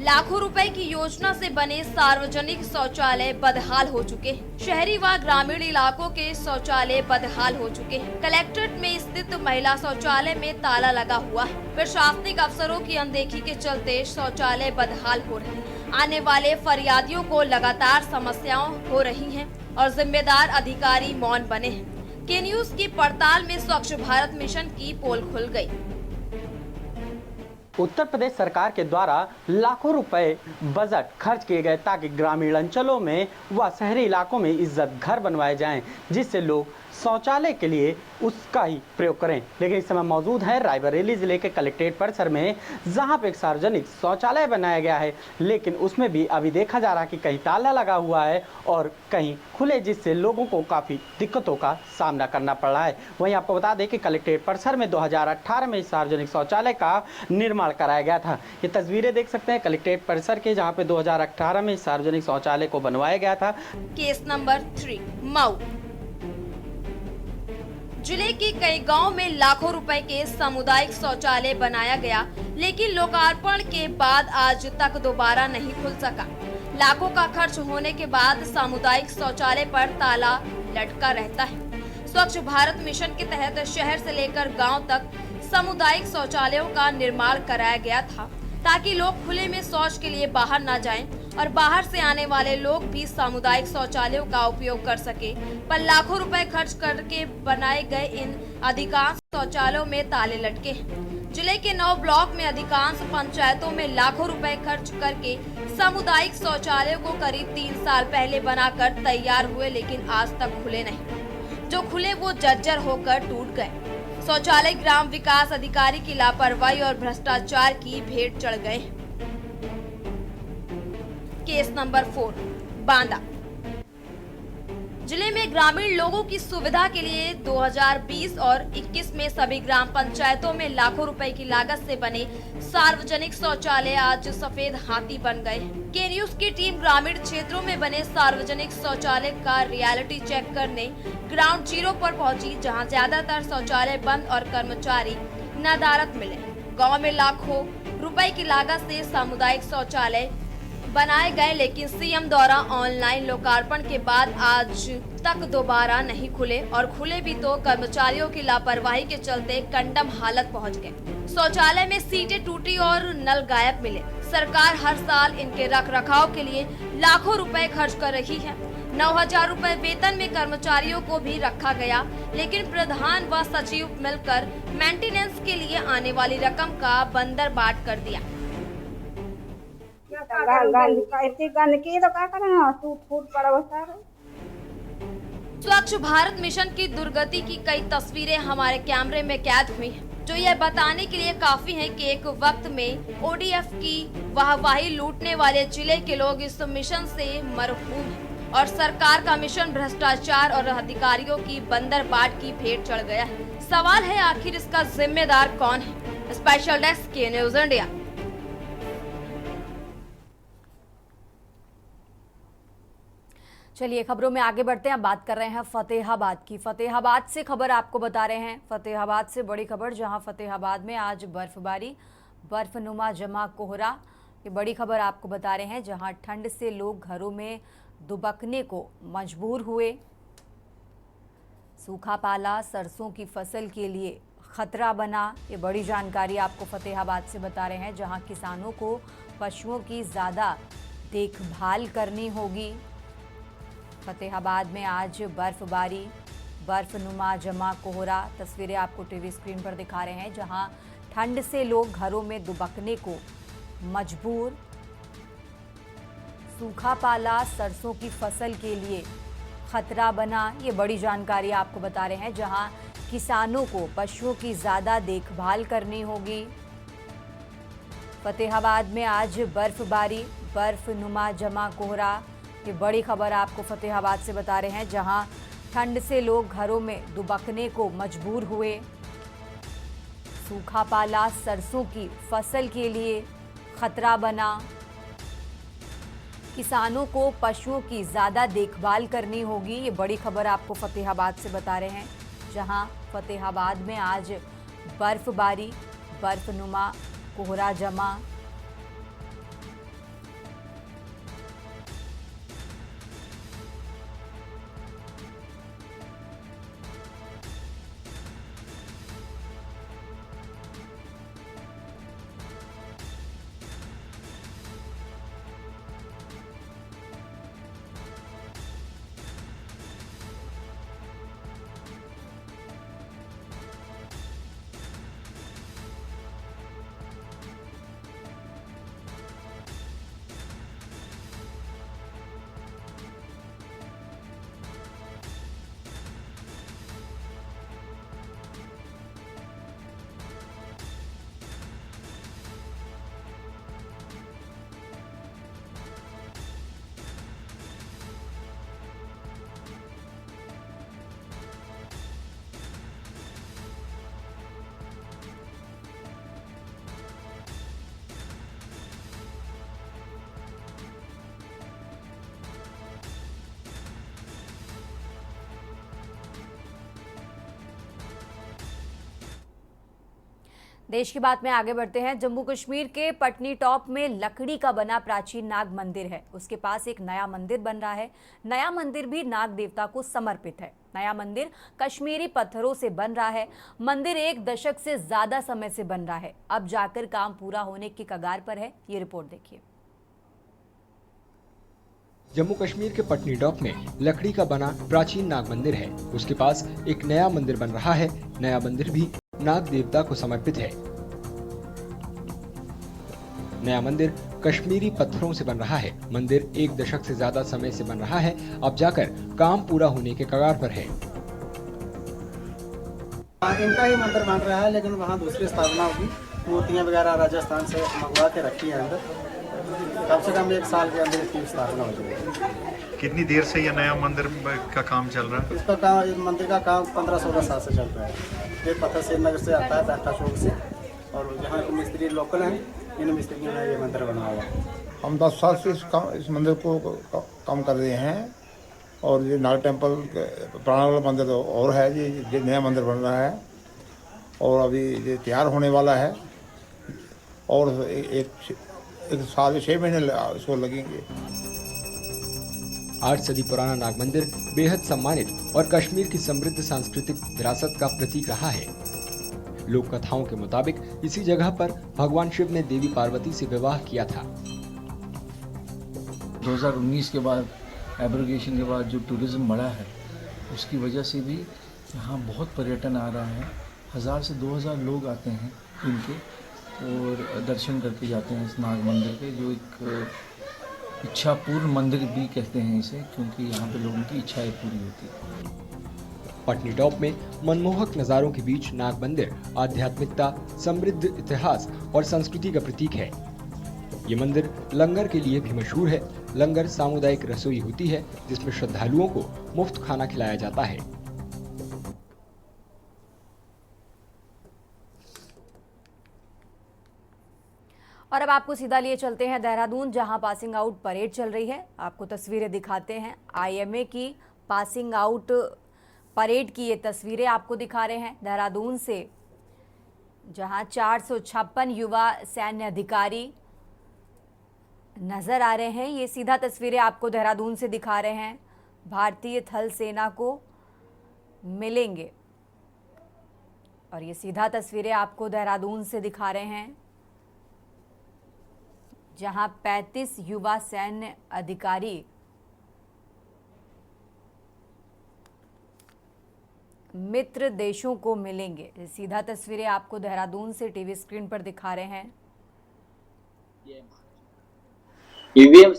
लाखों रुपए की योजना से बने सार्वजनिक शौचालय बदहाल हो चुके हैं। शहरी व ग्रामीण इलाकों के शौचालय बदहाल हो चुके हैं। कलेक्ट्रेट में स्थित महिला शौचालय में ताला लगा हुआ है। प्रशासनिक अफसरों की अनदेखी के चलते शौचालय बदहाल हो रहे हैं। आने वाले फरियादियों को लगातार समस्याएं हो रही हैं और जिम्मेदार अधिकारी मौन बने हैं। के न्यूज की पड़ताल में स्वच्छ भारत मिशन की पोल खुल गई।
उत्तर प्रदेश सरकार के द्वारा लाखों रुपए बजट खर्च किए गए ताकि ग्रामीण अंचलों में व शहरी इलाकों में इज्जत घर बनवाए जाएं, जिससे लोग शौचालय के लिए उसका ही प्रयोग करें। लेकिन इस समय मौजूद है रायबरेली जिले के कलेक्ट्रेट परिसर में, जहां पे एक सार्वजनिक शौचालय बनाया गया है, लेकिन उसमें भी अभी देखा जा रहा है कि कहीं ताला लगा हुआ है और कहीं खुले, जिससे लोगों को काफ़ी दिक्कतों का सामना करना पड़ रहा है। वहीं आपको बता दें कि कलेक्ट्रेट परिसर में 2018 में इस सार्वजनिक शौचालय का निर्माण कराया गया था। ये तस्वीरें देख सकते हैं कलेक्ट्रेट परिसर के, जहाँ पे 2018 में इस सार्वजनिक शौचालय को बनवाया गया था।
Case number 3 Mau. जिले के कई गांव में लाखों रुपए के सामुदायिक शौचालय बनाया गया, लेकिन लोकार्पण के बाद आज तक दोबारा नहीं खुल सका। लाखों का खर्च होने के बाद सामुदायिक शौचालय पर ताला लटका रहता है। स्वच्छ भारत मिशन के तहत शहर से लेकर गांव तक सामुदायिक शौचालयों का निर्माण कराया गया था, ताकि लोग खुले में शौच के लिए बाहर न जाएं और बाहर से आने वाले लोग भी सामुदायिक शौचालयों का उपयोग कर सके। पर लाखों रुपए खर्च करके बनाए गए इन अधिकांश शौचालयों में ताले लटके हैं। जिले के 9 ब्लॉक में अधिकांश पंचायतों में लाखों रुपए खर्च करके सामुदायिक शौचालयों को करीब 3 साल पहले बनाकर तैयार हुए, लेकिन आज तक खुले नहीं। जो खुले वो जर्जर होकर टूट गए। शौचालय ग्राम विकास अधिकारी की लापरवाही और भ्रष्टाचार की भेंट चढ़ गए। Case number 4 Banda. जिले में ग्रामीण लोगों की सुविधा के लिए 2020 और 21 में सभी ग्राम पंचायतों में लाखों रुपए की लागत से बने सार्वजनिक शौचालय आज सफेद हाथी बन गए। के न्यूज की टीम ग्रामीण क्षेत्रों में बने सार्वजनिक शौचालय का रियलिटी चेक करने ग्राउंड जीरो पर पहुंची, जहां ज्यादातर शौचालय बंद और कर्मचारी नदारद मिले। गाँव में लाखों रुपए की लागत से सामुदायिक शौचालय बनाए गए, लेकिन सीएम द्वारा ऑनलाइन लोकार्पण के बाद आज तक दोबारा नहीं खुले, और खुले भी तो कर्मचारियों की लापरवाही के चलते कंडम हालत पहुंच गए। शौचालय में सीटें टूटी और नल गायब मिले। सरकार हर साल इनके रखरखाव के लिए लाखों रुपए खर्च कर रही है। 9,000 रुपए वेतन में कर्मचारियों को भी रखा गया, लेकिन प्रधान व सचिव मिलकर मेंटेनेंस के लिए आने वाली रकम का बंदर बाट कर दिया। स्वच्छ भारत मिशन की दुर्गति की कई तस्वीरें हमारे कैमरे में कैद हुई हैं, जो यह बताने के लिए काफी है कि एक वक्त में ओडीएफ की वाहवाही लूटने वाले जिले के लोग इस मिशन से मरहूम हैं और सरकार का मिशन भ्रष्टाचार और अधिकारियों की बंदरबाट की भेंट चढ़ गया है। सवाल है आखिर इसका जिम्मेदार कौन है? स्पेशल डेस्क के न्यूज इंडिया।
चलिए खबरों में आगे बढ़ते हैं। अब बात कर रहे हैं फतेहाबाद की। फतेहाबाद से खबर आपको बता रहे हैं। फतेहाबाद से बड़ी खबर, जहां फतेहाबाद में आज बर्फबारी, बर्फनुमा जमा कोहरा, ये बड़ी खबर आपको बता रहे हैं। जहां ठंड से लोग घरों में दुबकने को मजबूर हुए। सूखा पाला सरसों की फसल के लिए खतरा बना, ये बड़ी जानकारी आपको फतेहाबाद से बता रहे हैं। जहां किसानों को पशुओं की ज़्यादा देखभाल करनी होगी। फतेहाबाद में आज बर्फबारी, बर्फनुमा जमा कोहरा, तस्वीरें आपको टीवी स्क्रीन पर दिखा रहे हैं। जहां ठंड से लोग घरों में दुबकने को मजबूर। सूखा पाला सरसों की फसल के लिए खतरा बना, ये बड़ी जानकारी आपको बता रहे हैं। जहां किसानों को पशुओं की ज़्यादा देखभाल करनी होगी। फतेहाबाद में आज बर्फबारी, बर्फनुमा जमा कोहरा, ये बड़ी खबर आपको फतेहाबाद से बता रहे हैं। जहां ठंड से लोग घरों में दुबकने को मजबूर हुए। सूखा पाला सरसों की फसल के लिए खतरा बना। किसानों को पशुओं की ज़्यादा देखभाल करनी होगी, ये बड़ी खबर आपको फतेहाबाद से बता रहे हैं। जहां फतेहाबाद में आज बर्फबारी, बर्फनुमा कोहरा जमा। देश की बात में आगे बढ़ते हैं। जम्मू कश्मीर के पटनी टॉप में लकड़ी का बना प्राचीन नाग मंदिर है। उसके पास एक नया मंदिर बन रहा है। नया मंदिर भी नाग देवता को समर्पित है। नया मंदिर कश्मीरी पत्थरों से बन रहा है। मंदिर 1 दशक से ज्यादा समय से बन रहा है। अब जाकर काम पूरा होने की कगार पर है। ये रिपोर्ट देखिए।
जम्मू कश्मीर के पटनी टॉप में लकड़ी का बना प्राचीन नाग मंदिर है। उसके पास एक नया मंदिर बन रहा है। नया मंदिर भी नाग देवता को समर्पित है। नया मंदिर कश्मीरी पत्थरों से बन रहा है। मंदिर 1 दशक से ज्यादा समय से बन रहा है। अब जाकर काम पूरा होने के कगार पर है।
इनका ही मंदिर बन रहा है, लेकिन वहाँ दूसरी स्थापना होगी। मूर्तियाँ वगैरह राजस्थान से मंगवा के रखी है अंदर। कम से कम 1 साल के अंदर इसकी स्थापना हो जाएगी।
कितनी देर से ये नया मंदिर का काम चल रहा है?
इसका काम, इस मंदिर का काम 15-16 साल से चल रहा है। ये पत्थर श्रीनगर से आता है, बैठा चौक से, और यहाँ के मिस्त्री लोकल हैं, इन मिस्त्रियों ने ये मंदिर बनाया।
हम 10 साल से इस मंदिर को काम कर रहे हैं। और ये नाग टेम्पल पुराना वाला मंदिर और है, ये नया मंदिर बन रहा है और अभी ये तैयार होने वाला है। और एक साल 6 महीने इसको लगेंगे।
8 सदी पुराना नाग मंदिर बेहद सम्मानित और कश्मीर की समृद्ध सांस्कृतिक विरासत का प्रतीक रहा है। लोक कथाओं के मुताबिक इसी जगह पर भगवान शिव ने देवी पार्वती से विवाह किया था।
2019 के बाद, एब्रोगेशन के बाद जो टूरिज्म बढ़ा है, उसकी वजह से भी यहाँ बहुत पर्यटन आ रहा है। 1000 से 2000 लोग आते हैं इनके और दर्शन करके जाते हैं इस नाग मंदिर के, जो एक इच्छा पूर्ण मंदिर भी कहते हैं इसे, क्योंकि यहाँ पे लोगों की इच्छाएं पूरी होती है।
पटनी टॉप में मनमोहक नज़ारों के बीच नाग मंदिर आध्यात्मिकता, समृद्ध इतिहास और संस्कृति का प्रतीक है। ये मंदिर लंगर के लिए भी मशहूर है। लंगर सामुदायिक रसोई होती है जिसमें श्रद्धालुओं को मुफ्त खाना खिलाया जाता है।
और अब आपको सीधा लिए चलते हैं देहरादून, जहां पासिंग आउट परेड चल रही है। आपको तस्वीरें दिखाते हैं। आईएमए की पासिंग आउट परेड की ये तस्वीरें आपको दिखा रहे हैं देहरादून से, जहां 456 युवा सैन्य अधिकारी नजर आ रहे हैं। ये सीधा तस्वीरें आपको देहरादून से दिखा रहे हैं। भारतीय थल सेना को मिलेंगे और ये सीधा तस्वीरें आपको देहरादून से दिखा रहे हैं, जहां 35 युवा सैन्य अधिकारी मित्र देशों को मिलेंगे। सीधा तस्वीरें आपको देहरादून से टीवी स्क्रीन पर दिखा रहे हैं।
EVM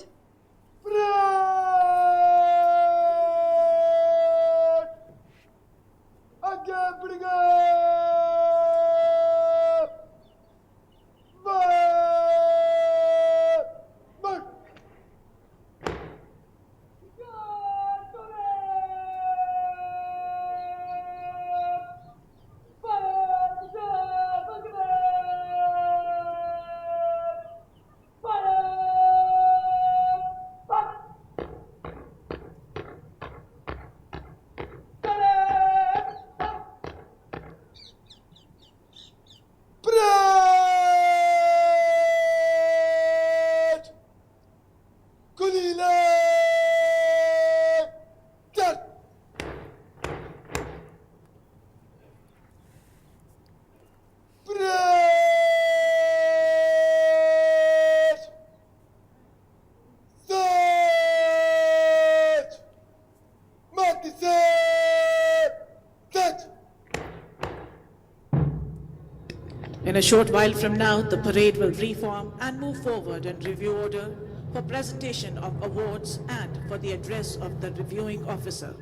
In a short while from now, the parade will reform and move forward in review order for presentation of awards and for the address of the reviewing officer.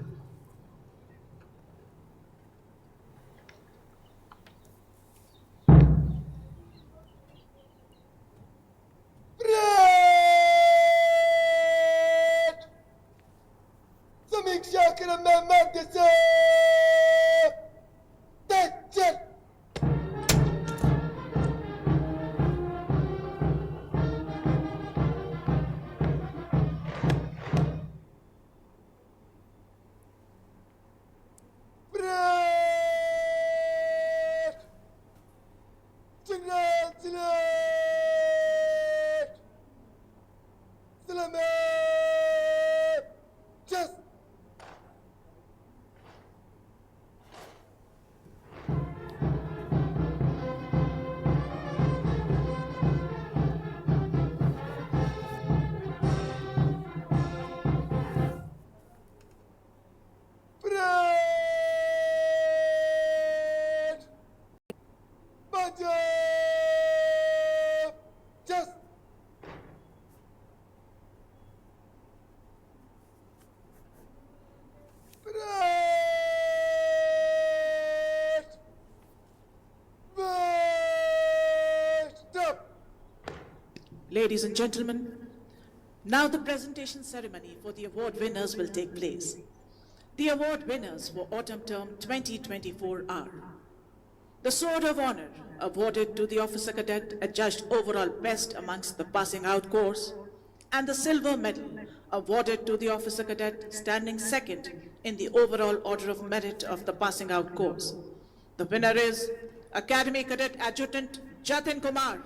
Ladies and gentlemen, now the presentation ceremony for the award winners will take place. The award winners for Autumn Term 2024 are the Sword of Honor awarded to the Officer Cadet adjudged overall best amongst the passing out course, and the Silver Medal awarded to the Officer Cadet standing second in the overall order of merit of the passing out course. The winner is Academy Cadet Adjutant Jatin Kumar.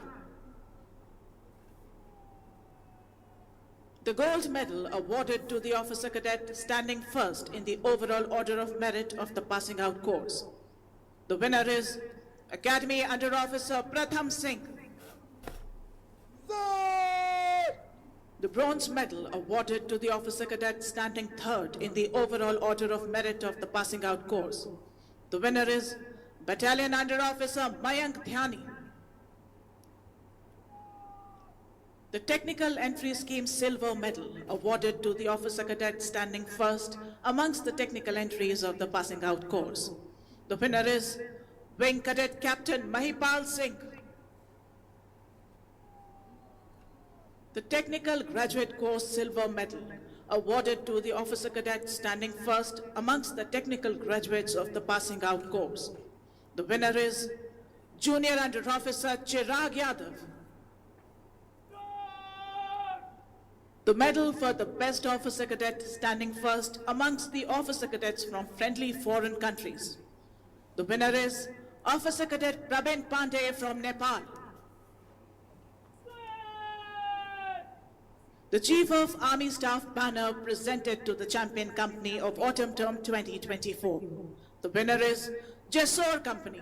The Gold Medal awarded to the Officer Cadet standing first in the overall order of merit of the passing out course. The winner is Academy Under Officer Pratham Singh. The Bronze Medal awarded to the Officer Cadet standing third in the overall order of merit of the passing out course. The winner is Battalion Under Officer Mayank Dhyani. The Technical Entry Scheme Silver Medal awarded to the Officer Cadet standing first amongst the technical entries of the passing out course. The winner is Wing Cadet Captain Mahipal Singh. The Technical Graduate Course Silver Medal awarded to the Officer Cadet standing first amongst the technical graduates of the passing out course. The winner is Junior Under Officer Chirag Yadav. The medal for the best officer cadet standing first amongst the officer cadets from friendly foreign countries. The winner is Officer Cadet Prabin Pandey from Nepal. The Chief of Army Staff banner presented to the Champion Company of Autumn Term 2024. The winner is Jessore Company.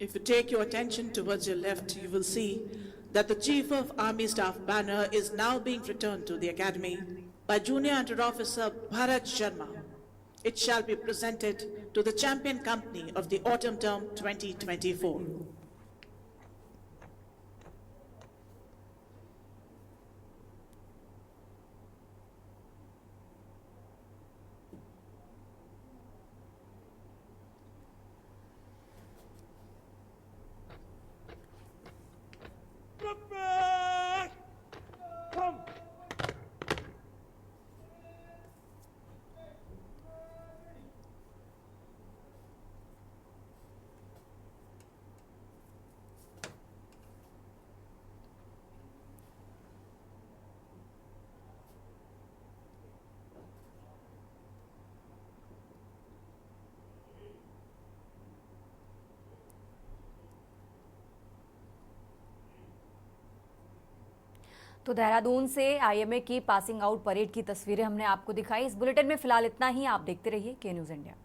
If you take your attention towards your left, you will see that the Chief of Army Staff banner is now being returned to the Academy by Junior Under Officer Bharat Sharma. It shall be presented to the Champion Company of the Autumn Term 2024.
तो देहरादून से IMA की passing out parade की तस्वीरें हमने आपको दिखाई। इस bulletin में फिलहाल इतना ही। आप देखते रहिए के न्यूज़ इंडिया।